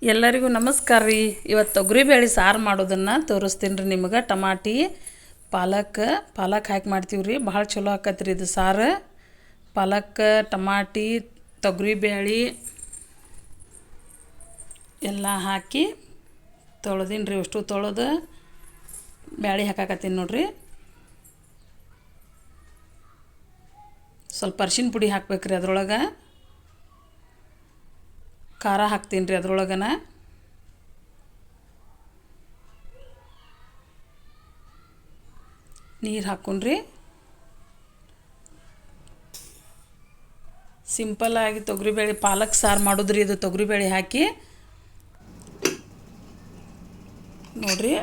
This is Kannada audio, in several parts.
ಎಲ್ಲರಿಗೂ ನಮಸ್ಕಾರ ರೀ. ಇವತ್ತು ತೊಗರಿಬೇಳೆ ಸಾರು ಮಾಡೋದನ್ನು ತೋರಿಸ್ತೀನಿ ರೀ ನಿಮಗೆ. ಟಮಾಟಿ ಪಾಲಕ್ ಹಾಕಿ ಮಾಡ್ತೀವಿ ರೀ. ಭಾಳ ಚಲೋ ಆಕತ್ರಿ ರೀ ಇದು ಸಾರು. ಪಾಲಕ್ ಟಮಾಟಿ ತೊಗರಿಬೇಳೆ ಎಲ್ಲ ಹಾಕಿ ತೊಳೆದೀನಿ ರೀ. ಅಷ್ಟು ತೊಳೆದು ಬ್ಯಾಳೆ ಹಾಕಾಕತ್ತೀನಿ ನೋಡ್ರಿ. ಸ್ವಲ್ಪ ಅರ್ಶಿನ ಪುಡಿ ಹಾಕ್ಬೇಕ್ರಿ. ಅದ್ರೊಳಗೆ ಖಾರ ಹಾಕ್ತೀನಿ ರೀ. ಅದ್ರೊಳಗನ ನೀರು ಹಾಕ್ಕೊಂಡ್ರಿ. ಸಿಂಪಲ್ಲಾಗಿ ತೊಗರಿಬೇಳೆ ಪಾಲಕ್ ಸಾರು ಮಾಡೋದ್ರಿ ಇದು. ತೊಗರಿಬೇಳೆ ಹಾಕಿ ನೋಡಿರಿ,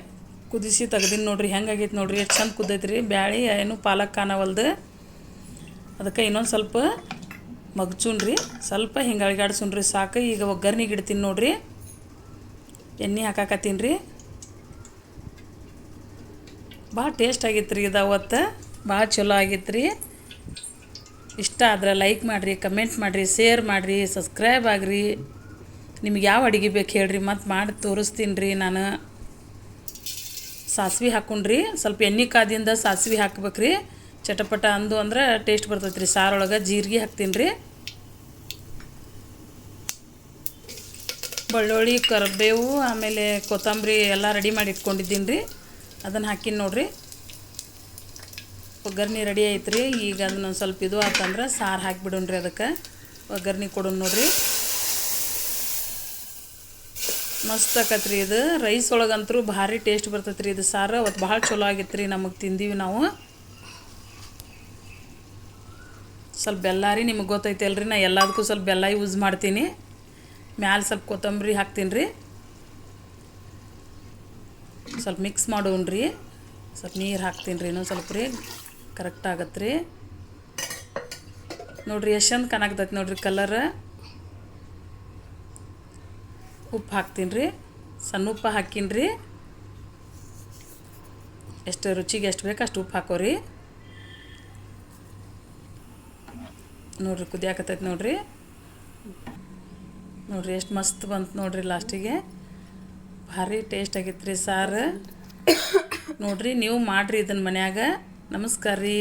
ಕುದಿಸಿ ತೆಗ್ದೀನಿ ನೋಡಿರಿ. ಹೆಂಗಾಗೈತೆ ನೋಡಿರಿ, ಎಷ್ಟು ಚಂದ ಕುದ್ದೈತೆ ರೀ. ಬ್ಯಾಳೆ ಏನು ಪಾಲಕ್ ಕಾಣವಲ್ದು. ಅದಕ್ಕೆ ಇನ್ನೊಂದು ಸ್ವಲ್ಪ ಮಗ್ಚೂನ್ರಿ, ಸ್ವಲ್ಪ ಹಿಂಗೆ ಅಳಿಗಾಡ್ಸುನ್ರಿ ಸಾಕು. ಈಗ ಒಗ್ಗರ್ನಿಗೆ ಇಡ್ತೀನಿ ನೋಡಿರಿ. ಎಣ್ಣೆ ಹಾಕಾಕತ್ತೀನಿ ರೀ. ಭಾಳ ಟೇಸ್ಟ್ ಆಗಿತ್ತು ರೀ ಇದು. ಅವತ್ತು ಭಾಳ ಚಲೋ ಆಗಿತ್ತು ರೀ. ಇಷ್ಟ ಆದ್ರೆ ಲೈಕ್ ಮಾಡಿರಿ, ಕಮೆಂಟ್ ಮಾಡಿರಿ, ಶೇರ್ ಮಾಡಿರಿ, ಸಬ್ಸ್ಕ್ರೈಬ್ ಆಗಿರಿ. ನಿಮ್ಗೆ ಯಾವ ಅಡುಗೆ ಬೇಕು ಹೇಳ್ರಿ, ಮತ್ತು ಮಾಡಿ ತೋರಿಸ್ತೀನಿ ರೀ ನಾನು. ಸಾಸಿವೆ ಹಾಕ್ಕೊಂಡ್ರಿ. ಸ್ವಲ್ಪ ಎಣ್ಣೆ ಕಾದಿಂದ ಸಾಸಿವೆ ಹಾಕ್ಬೇಕ್ರಿ. ಚಟಪಟ ಅಂದು ಅಂದ್ರೆ ಟೇಸ್ಟ್ ಬರ್ತೈತೆ ರೀ ಸಾರೊಳಗೆ. ಜೀರಿಗೆ ಹಾಕ್ತೀನಿ ರೀ. ಬೆಳ್ಳುಳ್ಳಿ ಕರಿಬೇವು ಆಮೇಲೆ ಕೊತ್ತಂಬರಿ ಎಲ್ಲ ರೆಡಿ ಮಾಡಿ ಇಟ್ಕೊಂಡಿದ್ದೀನಿ ರೀ. ಅದನ್ನು ಹಾಕಿನಿ ನೋಡಿರಿ. ಒಗ್ಗರ್ನಿ ರೆಡಿ ಐತೆ ರೀ. ಈಗ ಅದನ್ನ ಸ್ವಲ್ಪ ಇದು ಆತಂದ್ರೆ ಸಾರು ಹಾಕಿಬಿಡೋಣ್ರಿ. ಅದಕ್ಕೆ ಒಗ್ಗರ್ನಿ ಕೊಡೋಣ ನೋಡಿರಿ. ಮಸ್ತ್ ಆಕತ್ರಿ ರೀ ಇದು. ರೈಸ್ ಒಳಗಂತೂ ಭಾರಿ ಟೇಸ್ಟ್ ಬರ್ತೈತೆ ರೀ ಇದು ಸಾರು. ಅವತ್ತು ಭಾಳ ಚಲೋ ಆಗಿತ್ತು ರೀ. ನಮಗೆ ತಿಂದೀವಿ ನಾವು. ಸ್ವಲ್ಪ ಬೆಲ್ಲ ರೀ, ನಿಮಗೆ ಗೊತ್ತೈತೆ ಅಲ್ರಿ, ನಾ ಎಲ್ಲದಕ್ಕೂ ಸ್ವಲ್ಪ ಬೆಲ್ಲ ಯೂಸ್ ಮಾಡ್ತೀನಿ. ಮ್ಯಾಲೆ ಸ್ವಲ್ಪ ಕೊತ್ತಂಬರಿ ಹಾಕ್ತೀನಿ ರೀ. ಸ್ವಲ್ಪ ಮಿಕ್ಸ್ ಮಾಡೋಣ್ರಿ. ಸ್ವಲ್ಪ ನೀರು ಹಾಕ್ತೀನಿ ರೀ ಇನ್ನೊಂದು ಸ್ವಲ್ಪ ರೀ. ಕರೆಕ್ಟ್ ಆಗತ್ತೆ ರೀ ನೋಡಿರಿ. ಎಷ್ಟು ಚಂದ ಕಾಣಾಕತ್ತೈತೆ ನೋಡಿರಿ ಕಲರ್. ಉಪ್ಪು ಹಾಕ್ತೀನಿ ರೀ. ಸಣ್ಣ ಉಪ್ಪು ಹಾಕೀನಿ ರೀ. ಎಷ್ಟು ರುಚಿಗೆ ಎಷ್ಟು ಬೇಕು ಅಷ್ಟು ಉಪ್ಪು ಹಾಕೋರಿ. ನೋಡಿರಿ ಕುದಿಯಾಕತ್ತೈತೆ ನೋಡಿರಿ. ನೋಡಿರಿ ಎಷ್ಟು ಮಸ್ತ್ ಬಂತು ನೋಡಿರಿ ಲಾಸ್ಟಿಗೆ. ಭಾರಿ ಟೇಸ್ಟ್ ಆಗಿತ್ತು ರೀ ಸಾರು. ನೋಡಿರಿ ನೀವು ಮಾಡಿರಿ ಇದನ್ನು ಮನ್ಯಾಗ. ನಮಸ್ಕಾರ ರೀ.